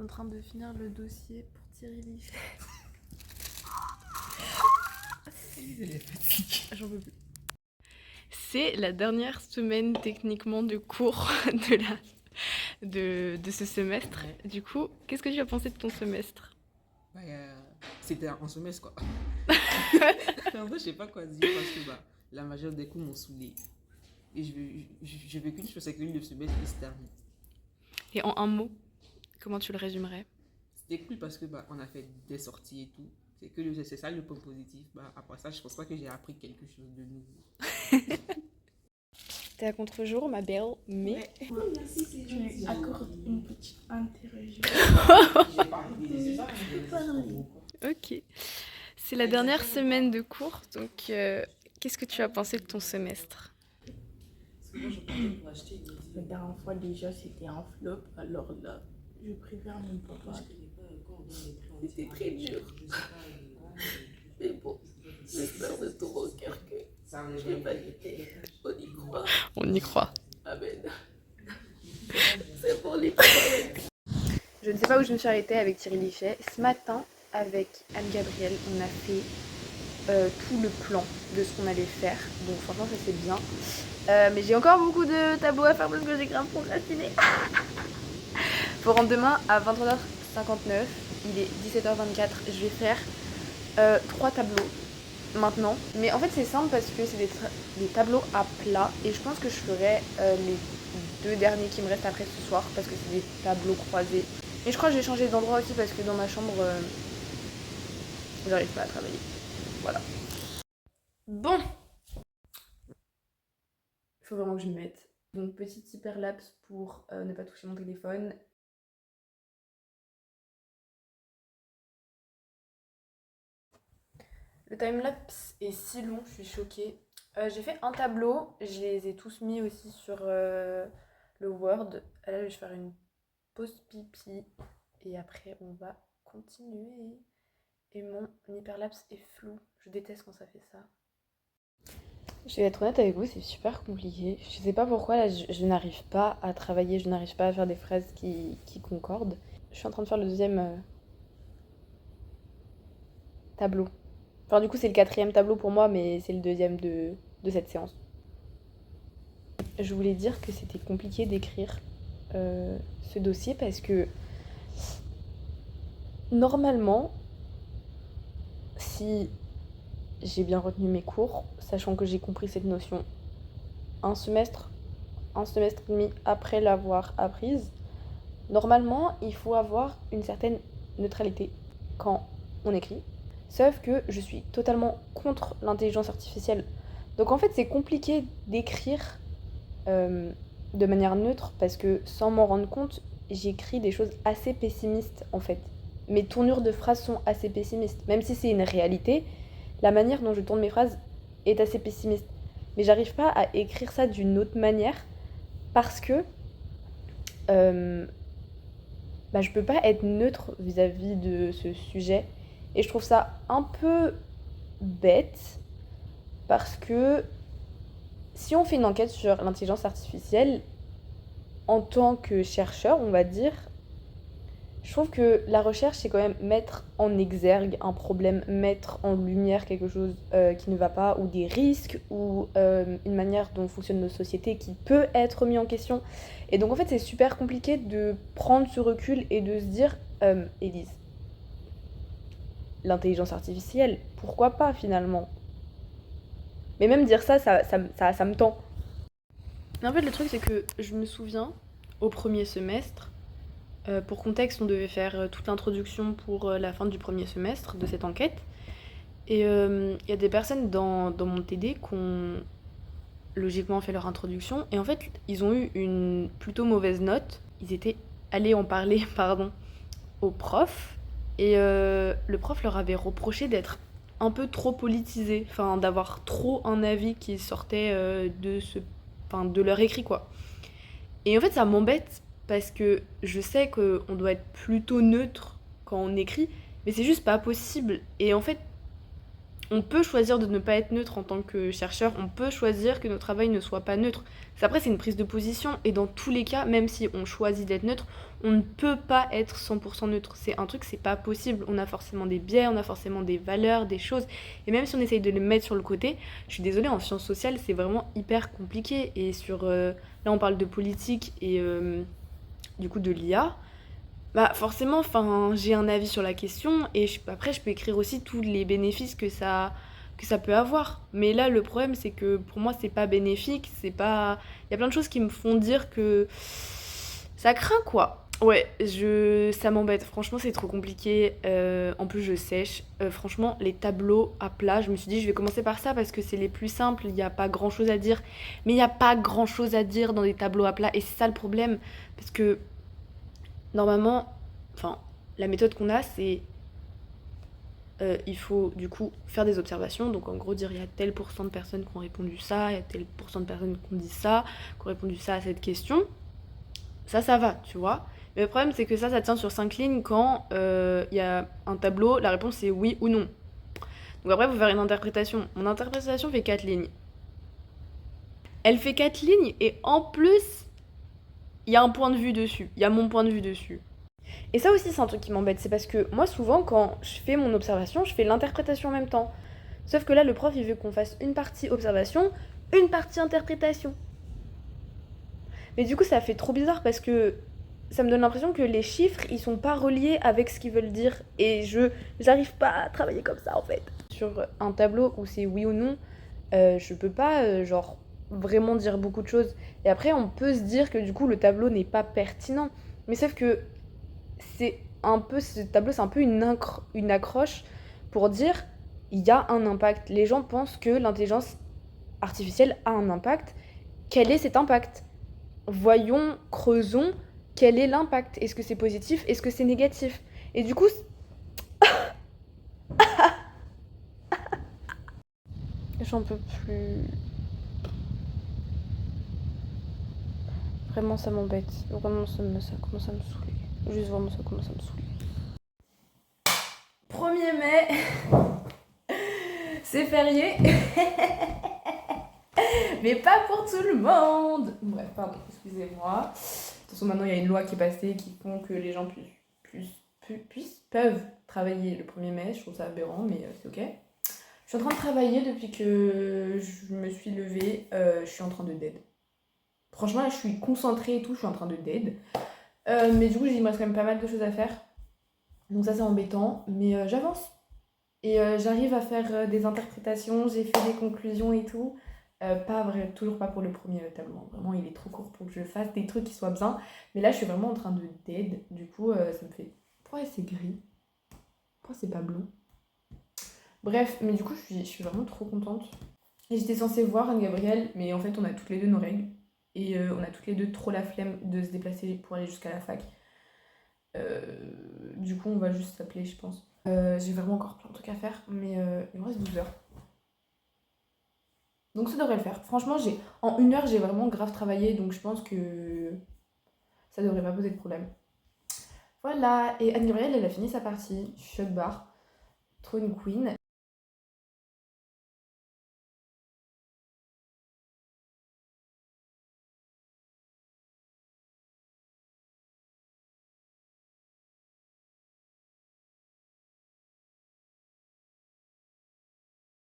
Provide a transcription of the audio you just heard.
en train de finir le dossier pour Thierry Lichet. J'en peux plus. C'est la dernière semaine techniquement de cours de ce semestre. Ouais. Du coup, qu'est-ce que tu as pensé de ton semestre? C'était en semestre quoi. En vrai, je sais pas quoi dire parce que la majeure des cours m'ont saoulé. Et je veux qu'une chose, c'est que le semestre il se termine. Et en un mot, comment tu le résumerais? C'était cool parce que on a fait des sorties et tout. C'est ça le point positif. Après ça, je pense pas que j'ai appris quelque chose de nouveau. T'es à contre-jour, ma belle, mais... Ouais. Merci, c'est tu lui accordes une petite interview. Ok. C'est la dernière semaine de cours, donc qu'est-ce que tu as pensé de ton semestre? La dernière fois déjà c'était un flop, alors là je préfère même pas parler. C'était très dur. Mais bon, j'espère de tout mon cœur que j'ai validé. On y croit. On y croit. Amen. C'est pour les croyants. Je ne sais pas où je me suis arrêtée avec Thierry Lichet. Ce matin, avec Anne-Gabrielle, on a fait tout le plan de ce qu'on allait faire. Donc franchement, ça c'est bien. Mais j'ai encore beaucoup de tableaux à faire parce que j'ai grave procrastiné. Faut rendre demain à 23h59. Il est 17h24. Je vais faire 3 tableaux maintenant. Mais en fait, c'est simple parce que c'est des tableaux à plat. Et je pense que je ferai les 2 derniers qui me restent après ce soir parce que c'est des tableaux croisés. Et je crois que je vais changer d'endroit aussi parce que dans ma chambre, j'arrive pas à travailler. Voilà. Bon. Il faut vraiment que je me mette. Donc, petit hyperlapse pour ne pas toucher mon téléphone. Le timelapse est si long, je suis choquée. J'ai fait un tableau, je les ai tous mis aussi sur le Word. Là, je vais faire une pause pipi et après on va continuer. Et mon hyperlapse est flou, je déteste quand ça fait ça. Je vais être honnête avec vous, c'est super compliqué. Je sais pas pourquoi, là, je n'arrive pas à travailler, je n'arrive pas à faire des phrases qui concordent. Je suis en train de faire le deuxième tableau. Enfin, du coup, c'est le 4e tableau pour moi, mais c'est le deuxième de cette séance. Je voulais dire que c'était compliqué d'écrire ce dossier parce que normalement, si j'ai bien retenu mes cours, sachant que j'ai compris cette notion un semestre et demi après l'avoir apprise, normalement, il faut avoir une certaine neutralité quand on écrit. Sauf que je suis totalement contre l'intelligence artificielle. Donc en fait, c'est compliqué d'écrire de manière neutre parce que sans m'en rendre compte, j'écris des choses assez pessimistes en fait. Mes tournures de phrases sont assez pessimistes. Même si c'est une réalité, la manière dont je tourne mes phrases est assez pessimiste. Mais j'arrive pas à écrire ça d'une autre manière parce que je peux pas être neutre vis-à-vis de ce sujet. Et je trouve ça un peu bête parce que si on fait une enquête sur l'intelligence artificielle, en tant que chercheur, on va dire, je trouve que la recherche, c'est quand même mettre en exergue un problème, mettre en lumière quelque chose qui ne va pas, ou des risques, ou une manière dont fonctionnent nos sociétés qui peut être mis en question. Et donc en fait, c'est super compliqué de prendre ce recul et de se dire, Élise, l'intelligence artificielle, pourquoi pas finalement? Mais même dire ça me tend. Mais en fait, le truc, c'est que je me souviens, au premier semestre, pour contexte, on devait faire toute l'introduction pour la fin du premier semestre de cette enquête. Et il y a des personnes dans mon TD qui ont logiquement fait leur introduction. Et en fait, ils ont eu une plutôt mauvaise note. Ils étaient allés en parler au prof. Et le prof leur avait reproché d'être un peu trop politisé. Enfin, d'avoir trop un avis qui sortait de leur écrit, quoi. Et en fait, ça m'embête parce que je sais qu'on doit être plutôt neutre quand on écrit, mais c'est juste pas possible. Et en fait, On peut choisir de ne pas être neutre en tant que chercheur, on peut choisir que notre travail ne soit pas neutre. Après, c'est une prise de position, et dans tous les cas, même si on choisit d'être neutre, on ne peut pas être 100% neutre. C'est un truc, c'est pas possible. On a forcément des biais, on a forcément des valeurs, des choses, et même si on essaye de les mettre sur le côté, je suis désolée, en sciences sociales, c'est vraiment hyper compliqué. Et là, on parle de politique et du coup de l'IA. Bah forcément, enfin, j'ai un avis sur la question et après je peux écrire aussi tous les bénéfices que ça peut avoir. Mais là, le problème, c'est que pour moi, c'est pas bénéfique, c'est pas... Il y a plein de choses qui me font dire que ça craint, quoi. Ouais, ça m'embête. Franchement, c'est trop compliqué. En plus, je sèche. Franchement, les tableaux à plat, je me suis dit, je vais commencer par ça parce que c'est les plus simples. Il n'y a pas grand-chose à dire. Mais il n'y a pas grand-chose à dire dans des tableaux à plat. Et c'est ça le problème. Parce que normalement, enfin, la méthode qu'on a, c'est il faut du coup faire des observations. Donc en gros, dire il y a tel pourcent de personnes qui ont répondu ça, il y a tel pourcent de personnes qui ont dit ça, qui ont répondu ça à cette question. Ça va, tu vois. Mais le problème, c'est que ça tient sur 5 lignes quand il y a un tableau, la réponse est oui ou non. Donc après, il faut faire une interprétation. Mon interprétation fait 4 lignes. Elle fait 4 lignes et en plus, il y a un point de vue dessus. Il y a mon point de vue dessus. Et ça aussi, c'est un truc qui m'embête. C'est parce que moi, souvent, quand je fais mon observation, je fais l'interprétation en même temps. Sauf que là, le prof, il veut qu'on fasse une partie observation, une partie interprétation. Mais du coup, ça fait trop bizarre parce que ça me donne l'impression que les chiffres, ils sont pas reliés avec ce qu'ils veulent dire. Et j'arrive pas à travailler comme ça, en fait. Sur un tableau où c'est oui ou non, je peux pas, genre, vraiment dire beaucoup de choses. Et après, on peut se dire que du coup, le tableau n'est pas pertinent. Mais sauf que ce tableau, c'est un peu une accroche pour dire il y a un impact. Les gens pensent que l'intelligence artificielle a un impact. Quel est cet impact? Voyons, creusons, quel est l'impact? Est-ce que c'est positif? Est-ce que c'est négatif? Et du coup, j'en peux plus. Vraiment, ça m'embête. Vraiment, ça commence à me saouler. Juste vraiment, ça commence à me saouler. 1er mai, c'est férié. Mais pas pour tout le monde. Bref, pardon, excusez-moi. De toute façon, maintenant, il y a une loi qui est passée qui font que les gens peuvent travailler le 1er mai. Je trouve ça aberrant, mais c'est ok. Je suis en train de travailler depuis que je me suis levée. Je suis en train de dead. Franchement, là, je suis concentrée et tout. Je suis en train de dead. Mais du coup, il me reste quand même pas mal de choses à faire. Donc ça, c'est embêtant. Mais j'avance. Et j'arrive à faire des interprétations. J'ai fait des conclusions et tout. Toujours pas pour le premier tableau. Vraiment, il est trop court pour que je fasse des trucs qui soient bien. Mais là, je suis vraiment en train de dead. Du coup, ça me fait... Pourquoi c'est gris? Pourquoi c'est pas bleu? Bref, mais du coup, je suis vraiment trop contente. Et j'étais censée voir Anne-Gabrielle, mais en fait, on a toutes les deux nos règles. Et on a toutes les deux trop la flemme de se déplacer pour aller jusqu'à la fac. Du coup, on va juste s'appeler, je pense. J'ai vraiment encore plein de trucs à faire, mais il me reste 12 heures. Donc ça devrait le faire. Franchement, en 1 heure, j'ai vraiment grave travaillé, donc je pense que ça devrait pas poser de problème. Voilà, et Anne-Gabrielle, elle a fini sa partie, shot bar, trop une queen.